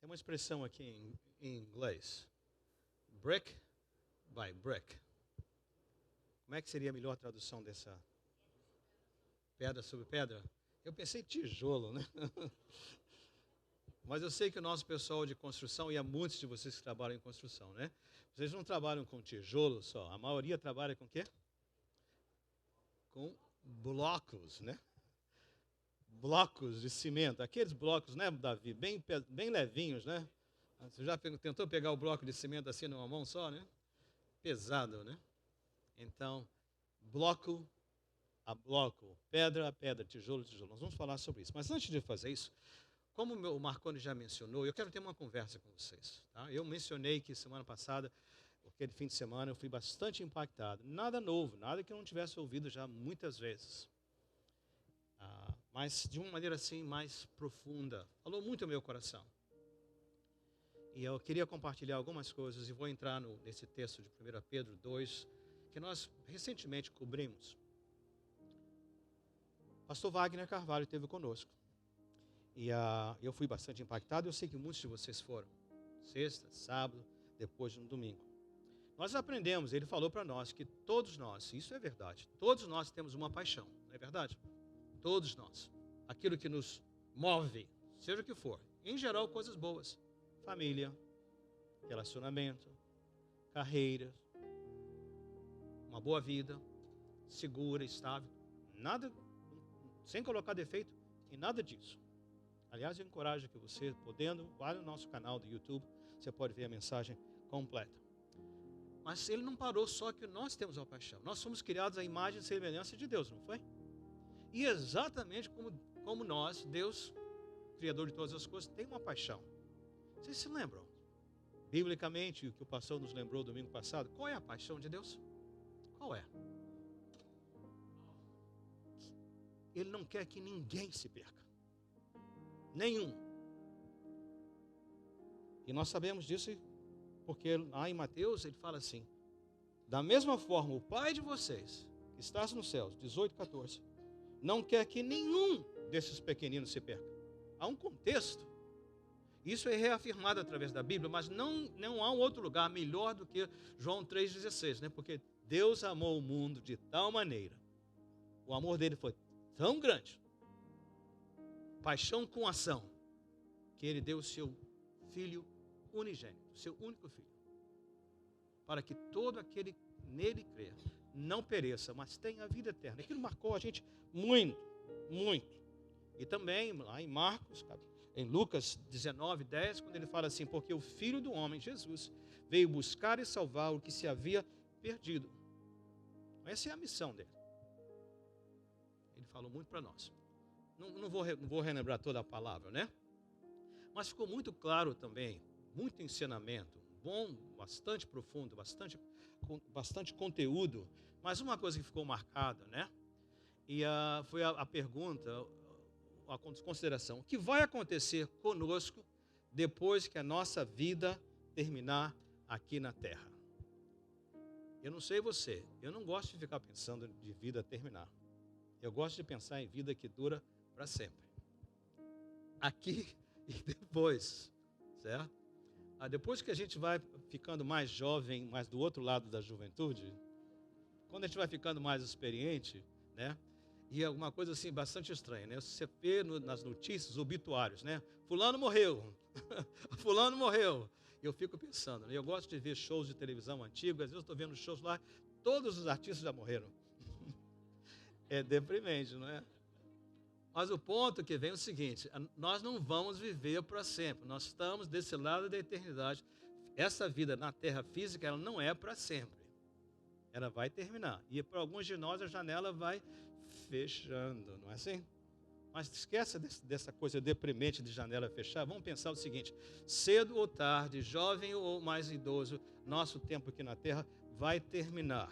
uma expressão aqui em inglês. Brick by brick. Como é que seria a melhor tradução dessa? Pedra sobre pedra? Eu pensei tijolo, né? Mas eu sei que o nosso pessoal de construção, e há muitos de vocês que trabalham em construção, né? Vocês não trabalham com tijolo só. A maioria trabalha com o quê? Com blocos, né? Blocos de cimento. Aqueles blocos, né, Davi? Bem levinhos, né? Você já tentou pegar o bloco de cimento assim numa mão só, né? Pesado, né? Então, bloco a bloco, pedra a pedra, tijolo a tijolo. Nós vamos falar sobre isso. Mas antes de fazer isso, como o Marconi já mencionou, eu quero ter uma conversa com vocês. Tá? Eu mencionei que semana passada, aquele fim de semana, eu fui bastante impactado. Nada novo, nada que eu não tivesse ouvido já muitas vezes. Mas de uma maneira assim mais profunda. Falou muito ao meu coração. E eu queria compartilhar algumas coisas e vou entrar nesse texto de 1 Pedro 2, que nós recentemente cobrimos. Pastor Wagner Carvalho esteve conosco. E eu fui bastante impactado, eu sei que muitos de vocês foram. Sexta, sábado, depois no domingo. Nós aprendemos, ele falou para nós que todos nós, isso é verdade, todos nós temos uma paixão, não é verdade? Todos nós. Aquilo que nos move, seja o que for. Em geral, coisas boas. Família, relacionamento, carreira, uma boa vida, segura, estável. Nada, sem colocar defeito em nada disso. Aliás, eu encorajo que você, podendo, vá no nosso canal do YouTube, você pode ver a mensagem completa. Mas ele não parou só que nós temos uma paixão. Nós somos criados à imagem e semelhança de Deus, não foi? E exatamente como nós, Deus, Criador de todas as coisas, tem uma paixão. Vocês se lembram? Biblicamente, o que o pastor nos lembrou domingo passado, qual é a paixão de Deus? Qual é? Ele não quer que ninguém se perca. Nenhum. E nós sabemos disso porque lá em Mateus ele fala assim: da mesma forma, o Pai de vocês, que está nos céus, 18:14, não quer que nenhum desses pequeninos se perca. Há um contexto. Isso é reafirmado através da Bíblia, mas não há um outro lugar melhor do que João 3,16, né? Porque Deus amou o mundo de tal maneira, o amor dele foi tão grande, paixão com ação, que ele deu o seu Filho unigênito, o seu único Filho, para que todo aquele que nele crê não pereça, mas tenha a vida eterna. Aquilo marcou a gente muito, muito. E também lá em Marcos, em Lucas 19:10, quando ele fala assim: porque o Filho do homem, Jesus, veio buscar e salvar o que se havia perdido. Essa é a missão dele. Ele falou muito para nós. Não vou relembrar toda a palavra, né? Mas ficou muito claro também, muito ensinamento, bom, bastante profundo, bastante conteúdo. Mas uma coisa que ficou marcada, né? E foi a pergunta, a consideração: o que vai acontecer conosco depois que a nossa vida terminar aqui na Terra? Eu não sei você, eu não gosto de ficar pensando de vida terminar. Eu gosto de pensar em vida que dura para sempre. Aqui e depois, certo? Depois que a gente vai ficando mais jovem, mais do outro lado da juventude, quando a gente vai ficando mais experiente, né? E é uma coisa assim bastante estranha, né? Você vê nas notícias, obituários, né? Fulano morreu, fulano morreu. Eu fico pensando, né? Eu gosto de ver shows de televisão antigos, às vezes eu estou vendo shows lá, todos os artistas já morreram. É deprimente, não é? Mas o ponto que vem é o seguinte: nós não vamos viver para sempre, nós estamos desse lado da eternidade. Essa vida na terra física, ela não é para sempre, ela vai terminar. E para alguns de nós a janela vai fechando, não é assim? Mas esqueça dessa coisa deprimente de janela fechar. Vamos pensar o seguinte: cedo ou tarde, jovem ou mais idoso, nosso tempo aqui na terra vai terminar.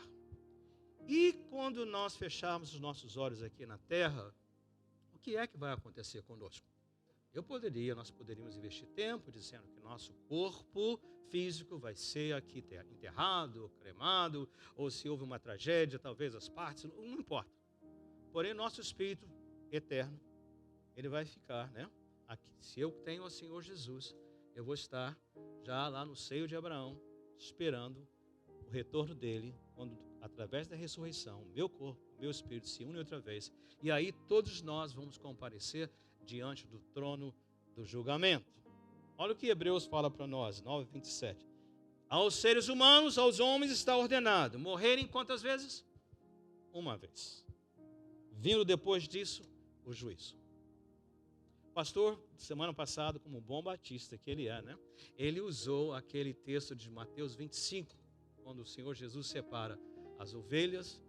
E quando nós fecharmos os nossos olhos aqui na terra, o que é que vai acontecer conosco? Nós poderíamos investir tempo dizendo que nosso corpo físico vai ser aqui enterrado, cremado, ou se houve uma tragédia, talvez as partes, não importa. Porém, nosso espírito eterno, ele vai ficar, né? Aqui. Se eu tenho o Senhor Jesus, eu vou estar já lá no seio de Abraão, esperando o retorno dele, quando, através da ressurreição, meu corpo, meu espírito se une outra vez. E aí todos nós vamos comparecer diante do trono do julgamento. Olha o que Hebreus fala para nós, 9:27. Aos seres humanos, aos homens está ordenado morrerem quantas vezes? Uma vez. Vindo depois disso, o juízo. Pastor, semana passada, como bom batista que ele é, né? Ele usou aquele texto de Mateus 25, quando o Senhor Jesus separa as ovelhas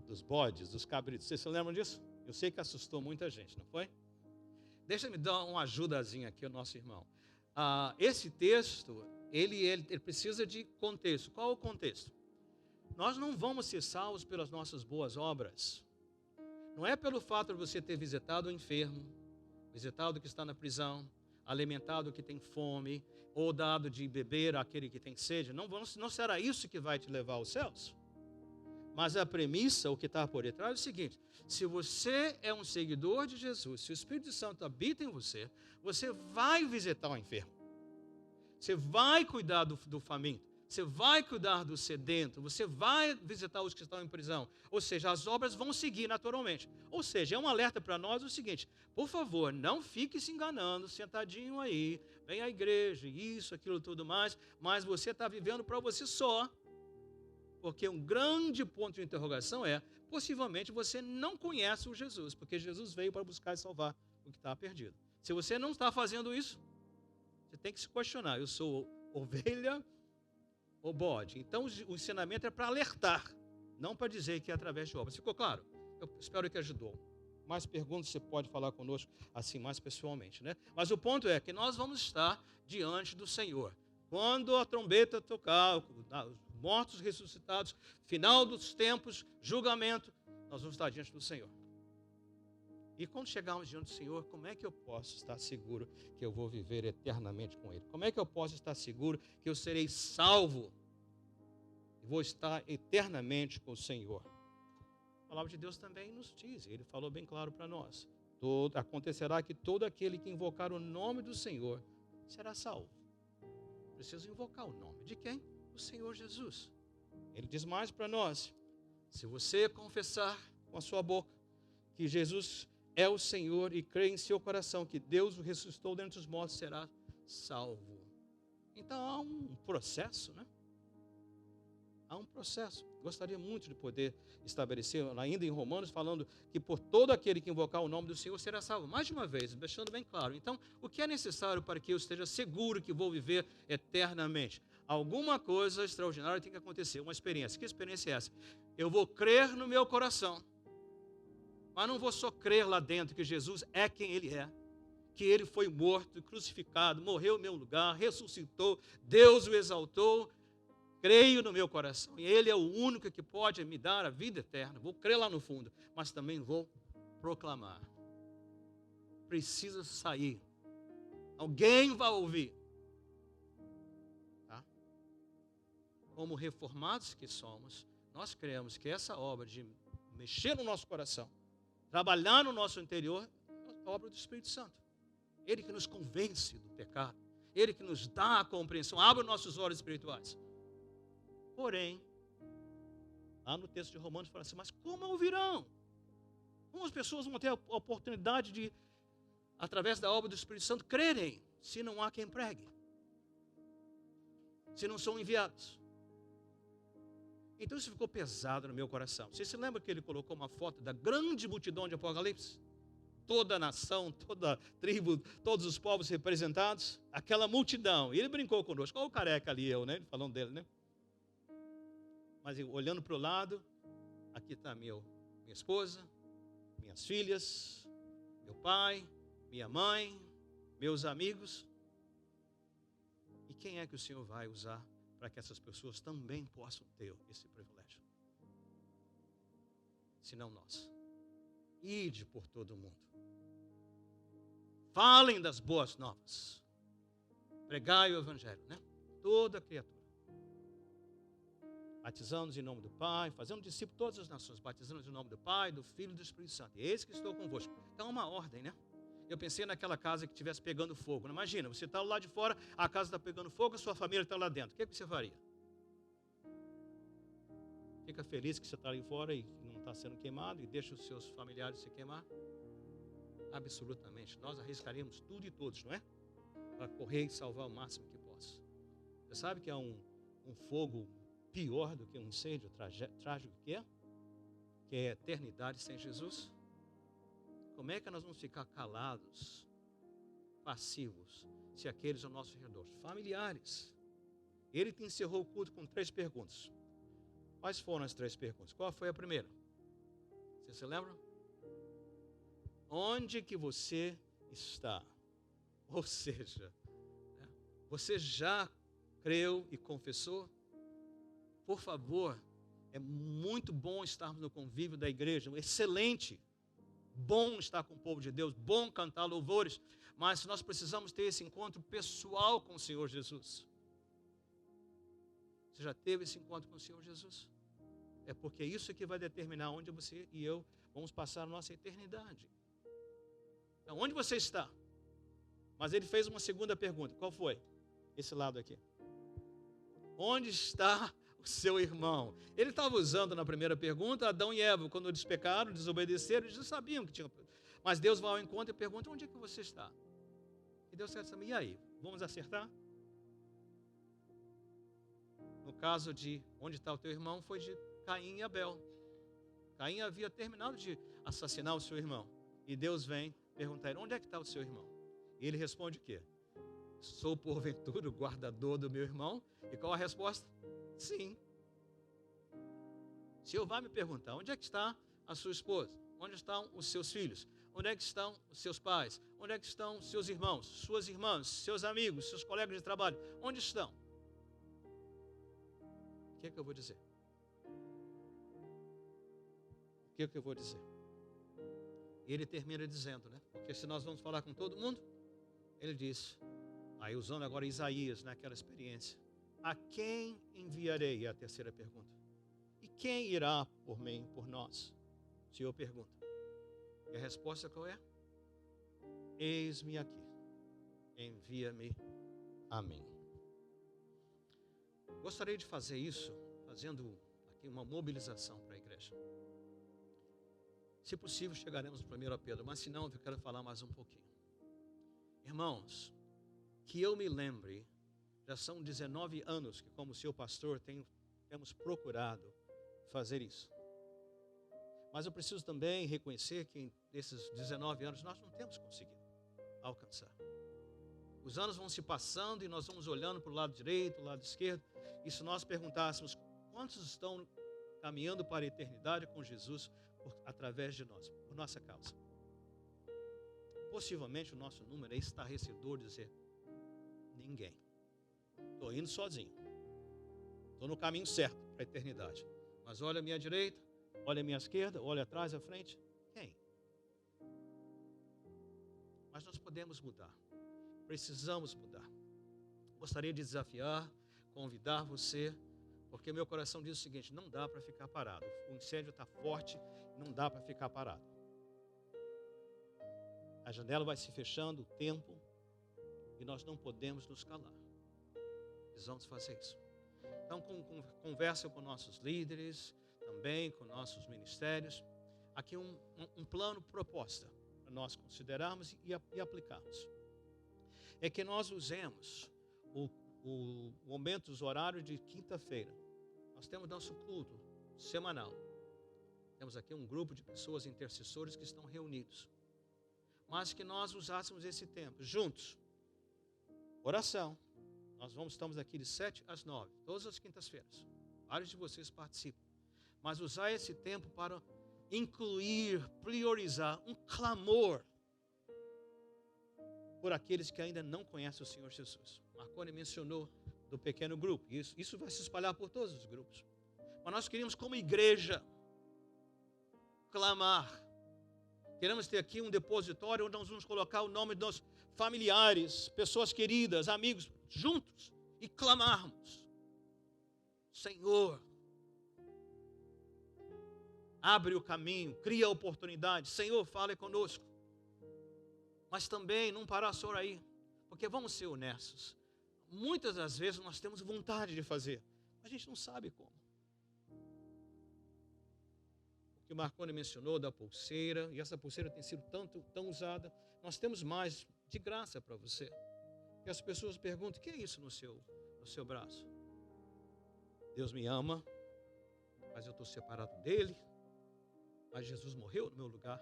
dos bodes, dos cabritos. Vocês se lembram disso? Eu sei que assustou muita gente, não foi? Deixa-me dar uma ajudazinha aqui ao nosso irmão. Esse texto, ele precisa de contexto. Qual o contexto? Nós não vamos ser salvos pelas nossas boas obras. Não é pelo fato de você ter visitado o enfermo, visitado o que está na prisão, alimentado o que tem fome, ou dado de beber àquele que tem sede. Não será isso que vai te levar aos céus. Mas a premissa, o que está por detrás, é o seguinte: se você é um seguidor de Jesus, se o Espírito Santo habita em você, você vai visitar o enfermo. Você vai cuidar do faminto. Você vai cuidar do sedento. Você vai visitar os que estão em prisão. Ou seja, as obras vão seguir naturalmente. Ou seja, é um alerta para nós o seguinte: por favor, não fique se enganando, sentadinho aí, vem à igreja, isso, aquilo, tudo mais, mas você está vivendo para você só. Porque um grande ponto de interrogação é, possivelmente você não conhece o Jesus, porque Jesus veio para buscar e salvar o que está perdido. Se você não está fazendo isso, você tem que se questionar: eu sou ovelha ou bode? Então o ensinamento é para alertar, não para dizer que é através de obras. Ficou claro? Eu espero que ajudou. Mais perguntas você pode falar conosco assim mais pessoalmente, né? Mas o ponto é que nós vamos estar diante do Senhor. Quando a trombeta tocar, os mortos ressuscitados, final dos tempos, julgamento, nós vamos estar diante do Senhor. E quando chegarmos diante do Senhor, como é que eu posso estar seguro que eu vou viver eternamente com Ele? Como é que eu posso estar seguro que eu serei salvo e vou estar eternamente com o Senhor? A palavra de Deus também nos diz, Ele falou bem claro para nós: acontecerá que todo aquele que invocar o nome do Senhor será salvo. Preciso invocar o nome de quem? O Senhor Jesus. Ele diz mais para nós: se você confessar com a sua boca que Jesus é o Senhor e crer em seu coração que Deus o ressuscitou dentre os mortos, será salvo. Então há um processo, né? Há um processo. Gostaria muito de poder estabelecer, ainda em Romanos, falando que por todo aquele que invocar o nome do Senhor será salvo. Mais de uma vez, deixando bem claro. Então, o que é necessário para que eu esteja seguro que vou viver eternamente? Alguma coisa extraordinária tem que acontecer, uma experiência. Que experiência é essa? Eu vou crer no meu coração, mas não vou só crer lá dentro que Jesus é quem Ele é, que Ele foi morto, crucificado, morreu em meu lugar, ressuscitou, Deus o exaltou. Creio no meu coração, e Ele é o único que pode me dar a vida eterna. Vou crer lá no fundo, mas também vou proclamar. Precisa sair. Alguém vai ouvir. Tá? Como reformados que somos, nós cremos que essa obra de mexer no nosso coração, trabalhar no nosso interior, é a obra do Espírito Santo. Ele que nos convence do pecado. Ele que nos dá a compreensão, abre os nossos olhos espirituais. Porém, lá no texto de Romanos fala assim: mas como ouvirão? Como as pessoas vão ter a oportunidade de, através da obra do Espírito Santo, crerem, se não há quem pregue? Se não são enviados? Então isso ficou pesado no meu coração. Você se lembra que ele colocou uma foto da grande multidão de Apocalipse? Toda a nação, toda a tribo, todos os povos representados, aquela multidão. E ele brincou conosco. Olha o careca ali, né? Falando dele, né? Mas olhando para o lado, aqui está minha esposa, minhas filhas, meu pai, minha mãe, meus amigos. E quem é que o Senhor vai usar para que essas pessoas também possam ter esse privilégio? Senão nós. Ide por todo o mundo. Falem das boas novas. Pregai o Evangelho, né? Toda criatura. Batizando-nos em nome do Pai, fazendo discípulo de todas as nações, batizando-nos em nome do Pai, do Filho e do Espírito Santo. E eis que estou convosco. Então é uma ordem, né? Eu pensei naquela casa que estivesse pegando fogo. Imagina, você está lá de fora, a casa está pegando fogo, a sua família está lá dentro. O que você faria? Fica feliz que você está ali fora e não está sendo queimado e deixa os seus familiares se queimar? Absolutamente. Nós arriscaríamos tudo e todos, não é? Para correr e salvar o máximo que possa. Você sabe que há um fogo pior do que um incêndio trágico que é a eternidade sem Jesus? Como é que nós vamos ficar calados, passivos, se aqueles ao nosso redor, familiares? Ele te encerrou o culto com 3 perguntas. Quais foram as 3 perguntas? Qual foi a primeira? Você se lembra? Onde que você está? Ou seja, você já creu e confessou? Por favor, é muito bom estarmos no convívio da igreja, excelente, bom estar com o povo de Deus, bom cantar louvores, mas nós precisamos ter esse encontro pessoal com o Senhor Jesus. Você já teve esse encontro com o Senhor Jesus? É porque isso que vai determinar onde você e eu vamos passar a nossa eternidade. Então, onde você está? Mas ele fez uma segunda pergunta. Qual foi? Esse lado aqui. Onde está o seu irmão? Ele estava usando na primeira pergunta Adão e Eva, quando eles pecaram, desobedeceram, eles já sabiam que tinham. Mas Deus vai ao encontro e pergunta: onde é que você está? E Deus quer saber: e aí? Vamos acertar? No caso de onde está o teu irmão, foi de Caim e Abel. Caim havia terminado de assassinar o seu irmão. E Deus vem perguntar: onde é que está o seu irmão? E ele responde o quê? Sou porventura o guardador do meu irmão? E qual a resposta? Sim. Se eu vai me perguntar: onde é que está a sua esposa? Onde estão os seus filhos? Onde é que estão os seus pais? Onde é que estão os seus irmãos, suas irmãs, seus amigos, seus colegas de trabalho? Onde estão? O que é que eu vou dizer? O que é que eu vou dizer? Ele termina dizendo, né? Porque se nós vamos falar com todo mundo, ele diz, aí usando agora Isaías naquela experiência: a quem enviarei? É a terceira pergunta. E quem irá por mim, por nós? O Senhor pergunta. E a resposta qual é? Eis-me aqui, envia-me a mim. Gostaria de fazer isso, fazendo aqui uma mobilização para a igreja. Se possível, chegaremos no 1 Pedro, mas se não, eu quero falar mais um pouquinho. Irmãos, que eu me lembre, já são 19 anos que, como seu pastor, temos procurado fazer isso. Mas eu preciso também reconhecer que nesses 19 anos nós não temos conseguido alcançar. Os anos vão se passando e nós vamos olhando para o lado direito, para o lado esquerdo. E se nós perguntássemos quantos estão caminhando para a eternidade com Jesus através de nós, por nossa causa, possivelmente o nosso número é estarrecedor de dizer: ninguém. Estou indo sozinho. Estou no caminho certo para a eternidade. Mas olha a minha direita, olha a minha esquerda, olha atrás, à frente. Quem? Mas nós podemos mudar. Precisamos mudar. Gostaria de desafiar, convidar você, porque meu coração diz o seguinte: não dá para ficar parado. O incêndio está forte, não dá para ficar parado. A janela vai se fechando, o tempo, e nós não podemos nos calar. Precisamos fazer isso. Então, conversa com nossos líderes, também com nossos ministérios. Aqui um plano, proposta, para nós considerarmos e aplicarmos. É que nós usemos o momento, os horários de quinta-feira. Nós temos nosso culto semanal. Temos aqui um grupo de pessoas, intercessores, que estão reunidos. Mas que nós usássemos esse tempo juntos. Oração. Nós estamos aqui de 7 às 9, todas as quintas-feiras. Vários de vocês participam. Mas usar esse tempo para incluir, priorizar um clamor por aqueles que ainda não conhecem o Senhor Jesus. Marconi mencionou do pequeno grupo. Isso vai se espalhar por todos os grupos. Mas nós queríamos, como igreja, clamar. Queremos ter aqui um depositório onde nós vamos colocar o nome dos familiares, pessoas queridas, amigos, juntos, e clamarmos: Senhor, abre o caminho, cria a oportunidade. Senhor, fale conosco. Mas também não parar só aí, porque vamos ser honestos. Muitas das vezes nós temos vontade de fazer, mas a gente não sabe como. O que o Marconi mencionou da pulseira, e essa pulseira tem sido tão usada, nós temos mais de graça para você. E as pessoas perguntam, o que é isso no seu braço? Deus me ama, mas eu estou separado dele, mas Jesus morreu no meu lugar,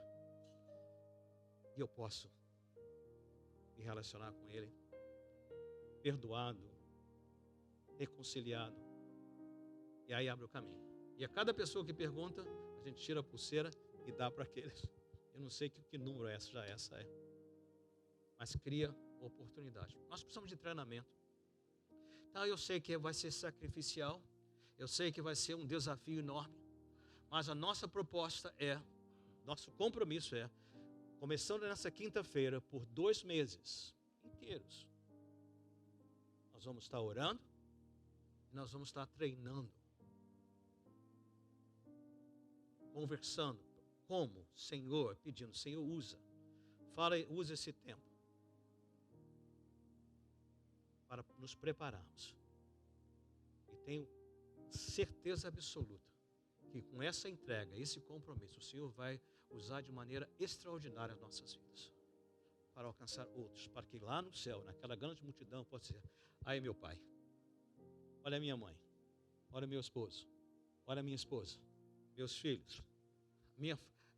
e eu posso me relacionar com ele, perdoado, reconciliado, e aí abre o caminho. E a cada pessoa que pergunta, a gente tira a pulseira e dá para aqueles. Eu não sei que número essa é, mas cria oportunidade. Nós precisamos de treinamento. Então eu sei que vai ser sacrificial, eu sei que vai ser um desafio enorme, mas a nossa proposta nosso compromisso começando nessa quinta-feira, por 2 meses inteiros, nós vamos estar orando e nós vamos estar treinando, conversando, como Senhor, pedindo, Senhor, usa esse tempo para nos prepararmos. E tenho certeza absoluta que com essa entrega, esse compromisso, o Senhor vai usar de maneira extraordinária as nossas vidas, para alcançar outros, para que lá no céu, naquela grande multidão, possa dizer, aí meu pai, olha a minha mãe, olha meu esposo, olha a minha esposa, meus filhos,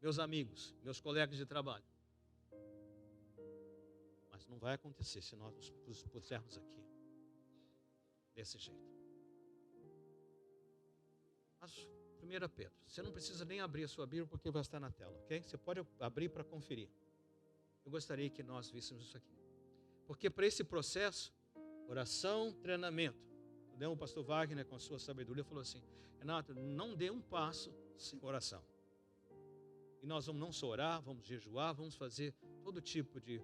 meus amigos, meus colegas de trabalho. Mas não vai acontecer se nós nos pusermos aqui desse jeito. Mas 1 Pedro, você não precisa nem abrir a sua Bíblia porque vai estar na tela, ok? Você pode abrir para conferir. Eu gostaria que nós víssemos isso aqui. Porque para esse processo, oração, treinamento, o pastor Wagner, com a sua sabedoria, falou assim, Renato, não dê um passo sem oração. E nós vamos não só orar, vamos jejuar, vamos fazer todo tipo de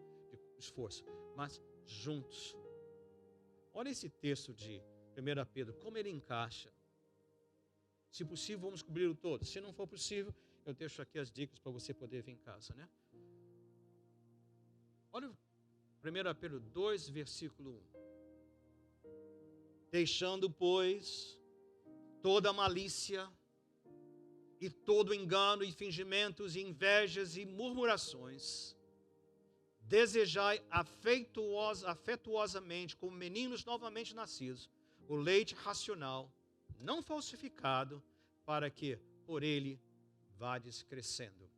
esforço, mas juntos. Olha esse texto de 1 Pedro, como ele encaixa. Se possível, vamos cobrir o todo. Se não for possível, eu deixo aqui as dicas para você poder vir em casa, né? Olha 1 Pedro 2, versículo 1. Deixando, pois, toda malícia e todo engano e fingimentos e invejas e murmurações, desejai afetuosamente, como meninos novamente nascidos, o leite racional, não falsificado, para que por ele vades crescendo.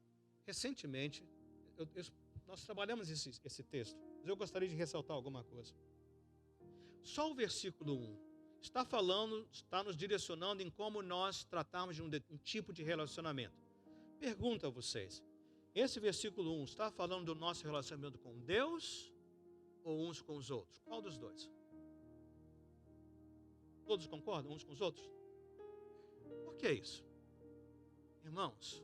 Recentemente, nós trabalhamos esse texto, mas eu gostaria de ressaltar alguma coisa. Só o versículo 1 está nos direcionando em como nós tratamos de um tipo de relacionamento. Pergunto a vocês, esse versículo 1 está falando do nosso relacionamento com Deus ou uns com os outros? Qual dos dois? Todos concordam uns com os outros? Por que isso? Irmãos,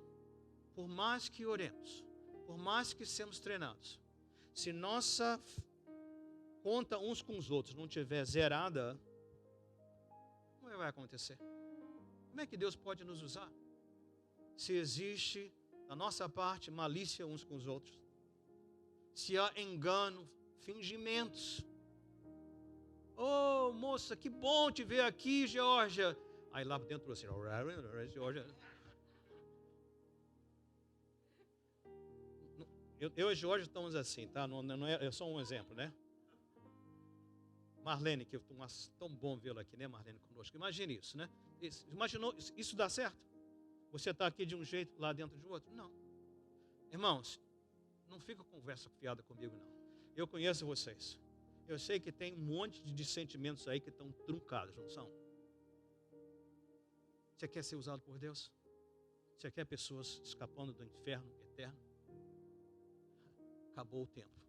por mais que oremos, por mais que sejamos treinados, se nossa conta uns com os outros não estiver zerada, como vai acontecer? Como é que Deus pode nos usar? Se existe, da nossa parte, malícia uns com os outros, se há engano, fingimentos. Oh, moça, que bom te ver aqui, Geórgia. Aí lá dentro assim, Geórgia. Eu e Geórgia estamos assim, tá? Não é só um exemplo, né? Marlene, que tão bom vê-la aqui, né, Marlene, conosco. Imagine isso, né? Imaginou, isso dá certo? Você está aqui de um jeito, lá dentro de outro? Não. Irmãos, não fica conversa fiada comigo, não. Eu conheço vocês. Eu sei que tem um monte de sentimentos aí que estão truncados, não são? Você quer ser usado por Deus? Você quer pessoas escapando do inferno eterno? Acabou o tempo.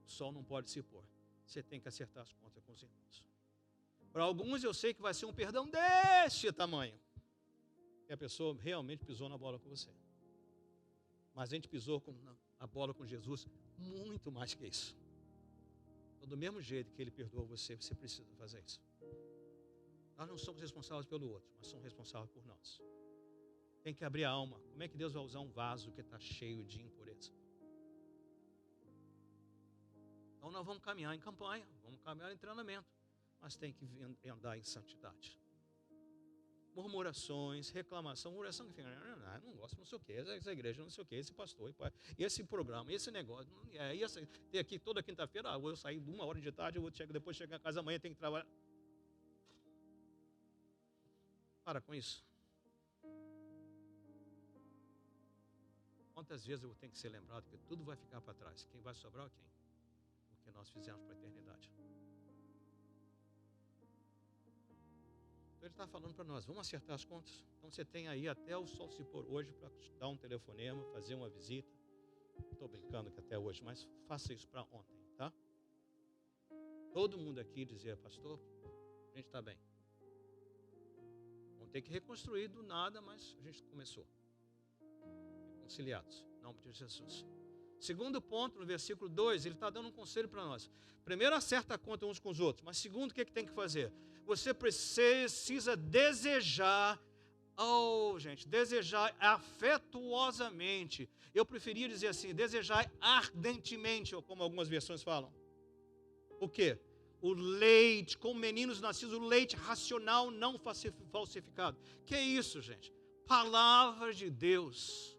O sol não pode se pôr. Você tem que acertar as contas com os irmãos. Para alguns eu sei que vai ser um perdão deste tamanho. Que a pessoa realmente pisou na bola com você. Mas a gente pisou a bola com Jesus muito mais que isso. Então, do mesmo jeito que Ele perdoou você, você precisa fazer isso. Nós não somos responsáveis pelo outro, mas somos responsáveis por nós. Tem que abrir a alma. Como é que Deus vai usar um vaso que está cheio de impureza? Então nós vamos caminhar em campanha, vamos caminhar em treinamento, mas tem que andar em santidade. Murmurações, reclamação, murmuração, enfim, não gosto, não sei o que, essa igreja, não sei o que, esse pastor, esse programa, esse negócio, tem aqui toda quinta-feira, eu vou sair de 1 hora de tarde, depois chegar em casa amanhã, tenho que trabalhar. Para com isso. Quantas vezes eu tenho que ser lembrado que tudo vai ficar para trás? Quem vai sobrar é quem? O que nós fizemos para a eternidade. Ele está falando para nós, vamos acertar as contas. Então você tem aí até o sol se pôr hoje para dar um telefonema, fazer uma visita. Estou brincando que até hoje, mas faça isso para ontem, tá? Todo mundo aqui dizia, pastor, a gente está bem. Vamos ter que reconstruir do nada, mas a gente começou. Reconciliados, em nome de Jesus. Segundo ponto, no versículo 2, ele está dando um conselho para nós. Primeiro, acerta a conta uns com os outros. Mas segundo, o que tem que fazer? Você precisa desejar, desejar afetuosamente. Eu preferia dizer assim, desejar ardentemente, ou como algumas versões falam. O quê? O leite, como meninos nascidos, o leite racional não falsificado. Que é isso, gente? Palavra de Deus.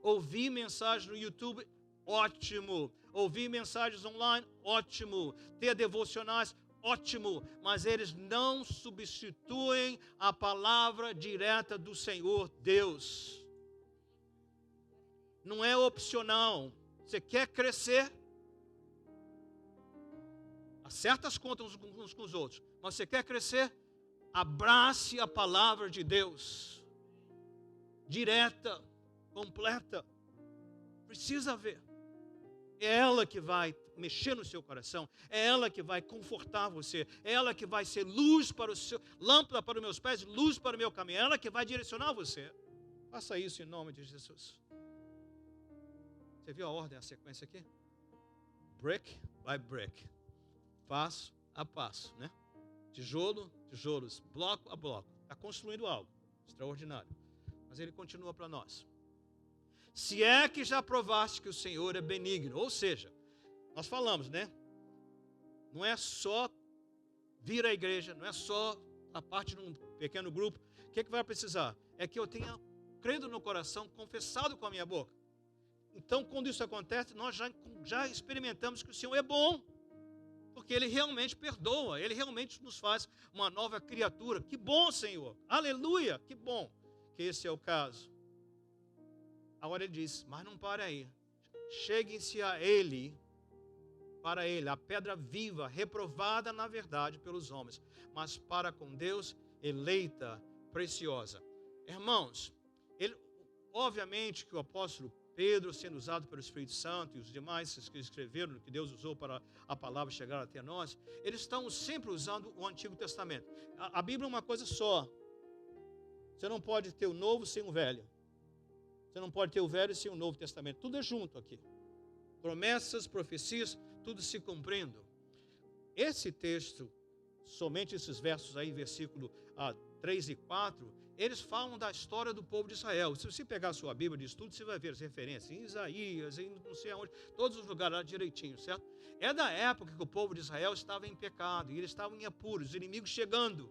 Ouvir mensagens no YouTube, ótimo. Ouvir mensagens online, ótimo. Ter devocionais, ótimo. Mas eles não substituem a palavra direta do Senhor Deus. Não é opcional. Você quer crescer? Acerta as contas uns com os outros. Mas você quer crescer? Abrace a palavra de Deus. Direta. Completa, precisa ver. É ela que vai mexer no seu coração, é ela que vai confortar você, é ela que vai ser luz para o seu, lâmpada para os meus pés, luz para o meu caminho, é ela que vai direcionar você. Faça isso em nome de Jesus. Você viu a ordem, a sequência aqui? Brick by brick, passo a passo, né? Tijolos, bloco a bloco. Está construindo algo extraordinário. Mas ele continua para nós. Se é que já provaste que o Senhor é benigno. Ou seja, nós falamos, né? Não é só vir à igreja, não é só a parte de um pequeno grupo. O que vai precisar? É que eu tenha crendo no coração, confessado com a minha boca. Então, quando isso acontece, nós já experimentamos que o Senhor é bom. Porque Ele realmente perdoa, Ele realmente nos faz uma nova criatura. Que bom, Senhor! Aleluia! Que bom que esse é o caso. Agora ele diz, mas não para aí. Cheguem-se a Ele, para Ele, a pedra viva, reprovada na verdade pelos homens, mas para com Deus, eleita, preciosa. Irmãos, obviamente que o apóstolo Pedro, sendo usado pelo Espírito Santo, e os demais que escreveram, que Deus usou para a palavra chegar até nós, eles estão sempre usando o Antigo Testamento. A Bíblia é uma coisa só. Você não pode ter o Novo sem o Velho. Você não pode ter o Velho sem o Novo Testamento. Tudo é junto aqui. Promessas, profecias, tudo se cumprindo. Esse texto, somente esses versos aí, versículo 3 e 4, eles falam da história do povo de Israel. Se você pegar a sua Bíblia de estudo, você vai ver as referências em Isaías, em não sei aonde, todos os lugares lá direitinho, certo? É da época que o povo de Israel estava em pecado, e eles estavam em apuros, os inimigos chegando.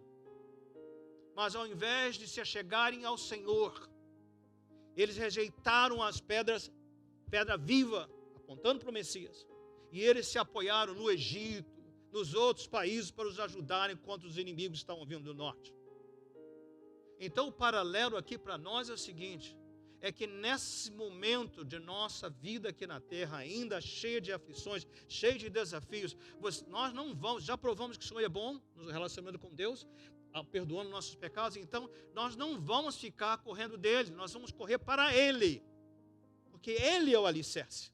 Mas ao invés de se achegarem ao Senhor, eles rejeitaram as pedra viva, apontando para o Messias. E eles se apoiaram no Egito, nos outros países, para os ajudarem contra os inimigos que estavam vindo do norte. Então o paralelo aqui para nós é o seguinte, é que nesse momento de nossa vida aqui na terra, ainda cheia de aflições, cheia de desafios, nós não vamos, já provamos que o Senhor é bom, nos relacionando com Deus, perdoando nossos pecados, então nós não vamos ficar correndo dele, nós vamos correr para ele, porque ele é o alicerce,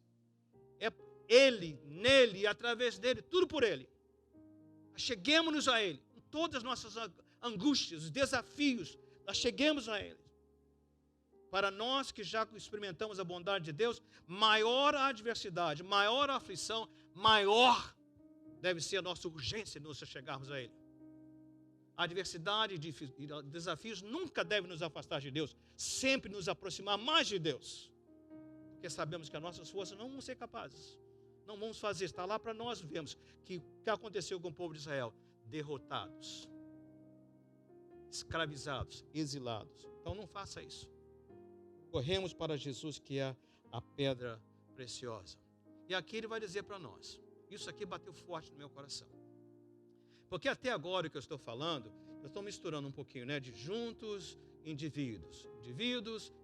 é ele, nele e através dele, tudo por ele. Cheguemos-nos a ele, com todas as nossas angústias, os desafios, nós cheguemos a ele. Para nós que já experimentamos a bondade de Deus, maior a adversidade, maior a aflição, maior deve ser a nossa urgência de nos chegarmos a ele. A adversidade e desafios nunca devem nos afastar de Deus, sempre nos aproximar mais de Deus, porque sabemos que as nossas forças não vão ser capazes, Não vamos fazer, está lá para nós vermos que o que aconteceu com o povo de Israel. Derrotados, escravizados, exilados. Então não faça isso. Corremos para Jesus, que é a pedra preciosa. E aqui ele vai dizer para nós, isso aqui bateu forte no meu coração. Porque até agora o que eu estou falando, eu estou misturando um pouquinho, né, de juntos, indivíduos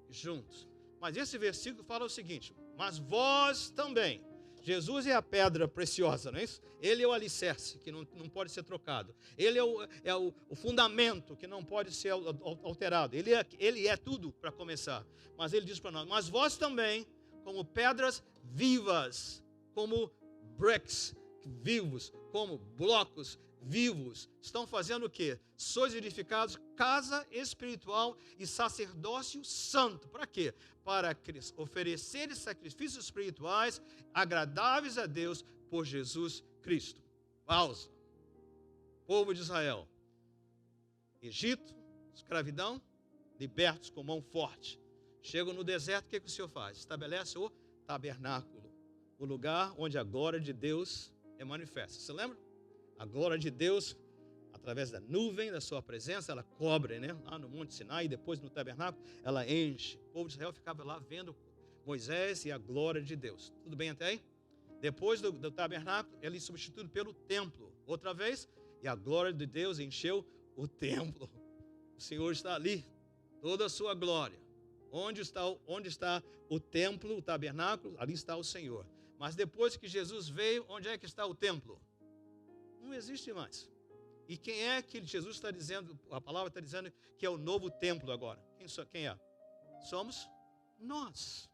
e juntos. Mas esse versículo fala o seguinte: mas vós também. Jesus é a pedra preciosa, não é isso? Ele é o alicerce, que não pode ser trocado. Ele é o fundamento, que não pode ser alterado. Ele é tudo para começar. Mas ele diz para nós, mas vós também, como pedras vivas, como bricks vivos, como blocos vivos, estão fazendo o quê? Sois edificados casa espiritual e sacerdócio santo. Para quê? Para oferecer sacrifícios espirituais agradáveis a Deus por Jesus Cristo. Pausa. Povo de Israel, Egito, escravidão, libertos com mão forte. Chegam no deserto, o que o Senhor faz? Estabelece o tabernáculo, o lugar onde a glória de Deus é manifesta. Você lembra? A glória de Deus, através da nuvem, da sua presença, ela cobre, né? Lá no Monte Sinai, e depois no tabernáculo, ela enche. O povo de Israel ficava lá vendo Moisés e a glória de Deus. Tudo bem até aí? Depois do tabernáculo, ele é substituído pelo templo. Outra vez, e a glória de Deus encheu o templo. O Senhor está ali, toda a sua glória. Onde está o templo, o tabernáculo? Ali está o Senhor. Mas depois que Jesus veio, onde é que está o templo? Não existe mais. E quem é que Jesus está dizendo, a palavra está dizendo que é o novo templo agora? Quem é? Somos nós.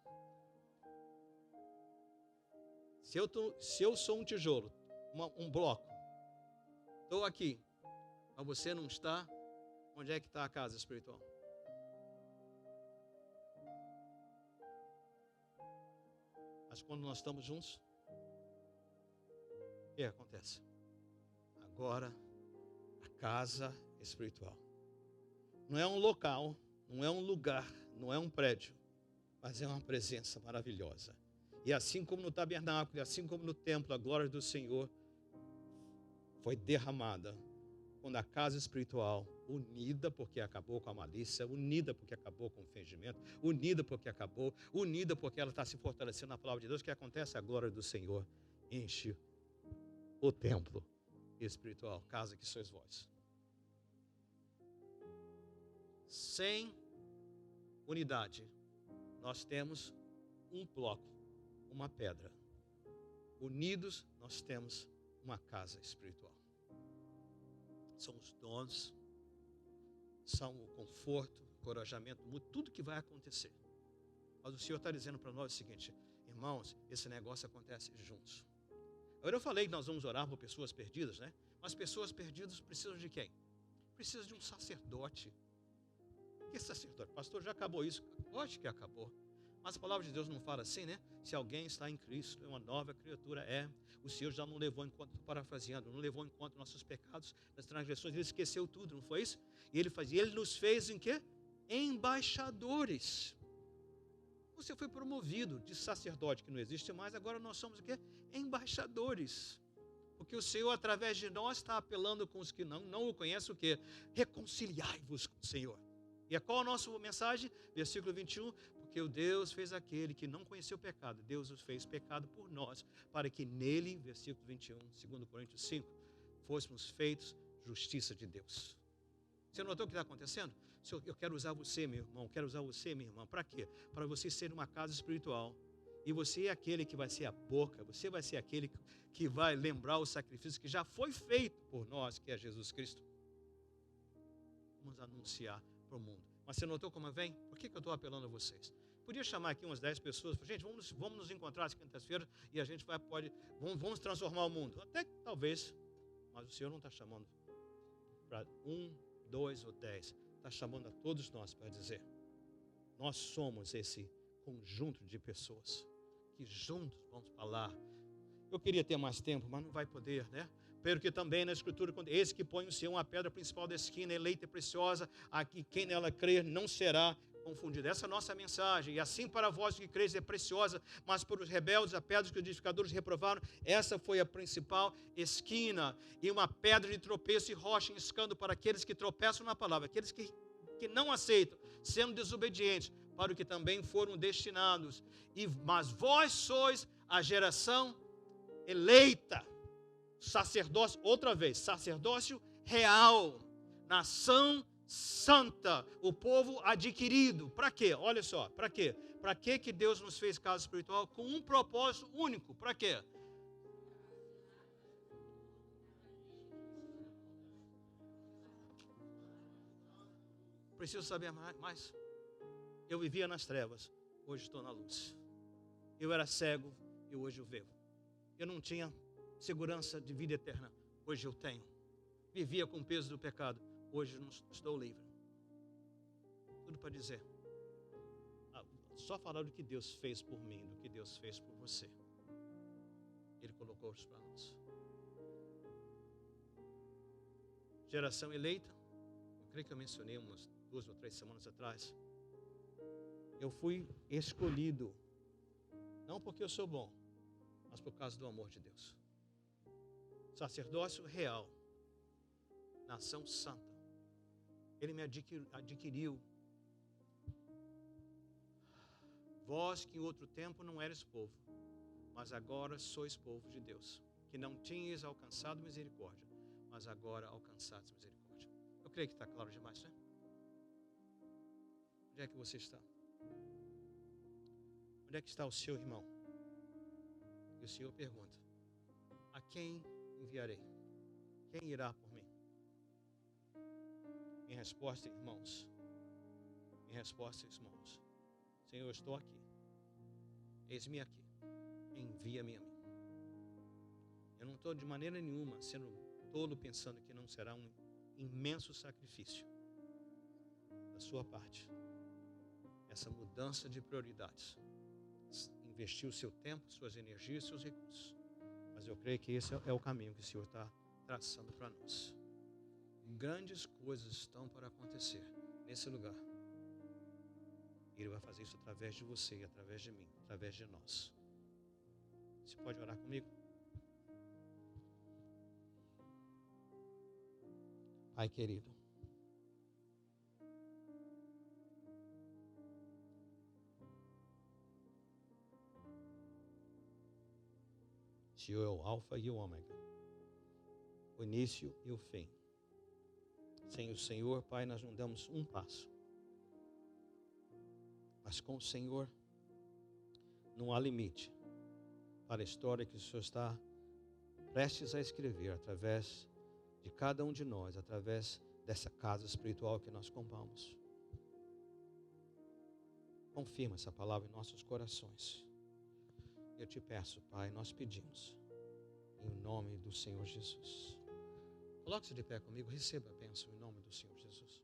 Se eu sou um tijolo, um bloco, estou aqui, mas você não está, onde é que está a casa espiritual? Mas quando nós estamos juntos, o que acontece? Agora, a casa espiritual. Não é um local, não é um lugar, não é um prédio, mas é uma presença maravilhosa. E assim como no tabernáculo, e assim como no templo, a glória do Senhor foi derramada quando a casa espiritual, unida porque acabou com a malícia, unida porque acabou com o fingimento, unida porque ela está se fortalecendo na palavra de Deus, o que acontece? A glória do Senhor enche o templo espiritual, casa que sois vós. Sem unidade, nós temos um bloco, uma pedra. Unidos, nós temos uma casa espiritual. São os dons, são o conforto, o encorajamento, tudo que vai acontecer. Mas o Senhor está dizendo para nós o seguinte: irmãos, esse negócio acontece juntos. Agora eu falei que nós vamos orar por pessoas perdidas, né? Mas pessoas perdidas precisam de quem? Precisam de um sacerdote. Que sacerdote? Pastor, já acabou isso? Lógico que acabou. Mas a palavra de Deus não fala assim, né? Se alguém está em Cristo, é uma nova criatura. O Senhor já não levou em conta, parafraseando, não levou em conta nossos pecados, as transgressões, ele esqueceu tudo, não foi isso? E ele nos fez em quê? Embaixadores. Você foi promovido de sacerdote, que não existe mais, agora nós somos o quê? Embaixadores. Porque o Senhor, através de nós, está apelando com os que não o conhecem, o quê? Reconciliai-vos com o Senhor. E qual a nossa mensagem? Versículo 21, porque o Deus fez aquele que não conheceu o pecado, Deus os fez pecado por nós, para que nele, versículo 21, 2 Coríntios 5, fôssemos feitos justiça de Deus. Você notou o que está acontecendo? Senhor, eu quero usar você, meu irmão, quero usar você, minha irmã, para quê? Para você ser uma casa espiritual. E você é aquele que vai ser a boca, você vai ser aquele que vai lembrar o sacrifício que já foi feito por nós, que é Jesus Cristo. Vamos anunciar para o mundo. Mas você notou como vem? Por que eu estou apelando a vocês? Podia chamar aqui umas 10 pessoas, gente, vamos nos encontrar às quintas-feiras e a gente vamos transformar o mundo. Até que talvez, mas o Senhor não está chamando para 1, 2 ou 10. Está chamando a todos nós para dizer, nós somos esse conjunto de pessoas que juntos vamos falar. Eu queria ter mais tempo, mas não vai poder, né? Porque também na Escritura, esse que põe o Senhor a pedra principal da esquina, eleita e preciosa, aqui quem nela crer não será confundida. Essa é a nossa mensagem. E assim para vós que creis é preciosa, mas para os rebeldes a pedra que os edificadores reprovaram, essa foi a principal esquina, e uma pedra de tropeço e rocha em escândalo para aqueles que tropeçam na palavra, aqueles que não aceitam, sendo desobedientes, para o que também foram destinados. Mas vós sois a geração eleita, sacerdócio, outra vez, sacerdócio real, nação santa, o povo adquirido. Para quê? Olha só, para quê? Para que Deus nos fez casa espiritual? Com um propósito único. Para quê? Preciso saber mais. Eu vivia nas trevas, hoje estou na luz. Eu era cego e hoje eu vejo. Eu não tinha segurança de vida eterna, hoje eu tenho. Vivia com o peso do pecado, hoje não estou livre. Tudo para dizer. Só falar do que Deus fez por mim, do que Deus fez por você. Ele colocou os para nós. Geração eleita. Eu creio que eu mencionei umas 2 ou 3 semanas atrás. Eu fui escolhido, não porque eu sou bom, mas por causa do amor de Deus. Sacerdócio real, nação santa. Ele me adquiriu. Vós que em outro tempo não eres povo, mas agora sois povo de Deus, que não tinhas alcançado misericórdia, mas agora alcançaste misericórdia. Eu creio que está claro demais, né? Onde é que você está? Onde é que está o seu irmão? E o Senhor pergunta: a quem enviarei? Quem irá por mim? Em resposta, irmãos, Senhor, eu estou aqui. Eis-me aqui. Envia-me a mim. Eu não estou de maneira nenhuma sendo tolo pensando que não será um imenso sacrifício da sua parte. Essa mudança de prioridades. Investir o seu tempo, suas energias, seus recursos. Mas eu creio que esse é o caminho que o Senhor está traçando para nós. Grandes coisas estão para acontecer nesse lugar. Ele vai fazer isso através de você, através de mim, através de nós. Você pode orar comigo? Pai querido, o Senhor é o alfa e o ômega, o início e o fim. Sem o Senhor, Pai, nós não damos um passo. Mas com o Senhor, não há limite para a história que o Senhor está prestes a escrever através de cada um de nós, através dessa casa espiritual que nós compramos. Confirma essa palavra em nossos corações. Eu te peço, Pai, nós pedimos, em nome do Senhor Jesus. Coloque-se de pé comigo, receba a bênção em nome do Senhor Jesus.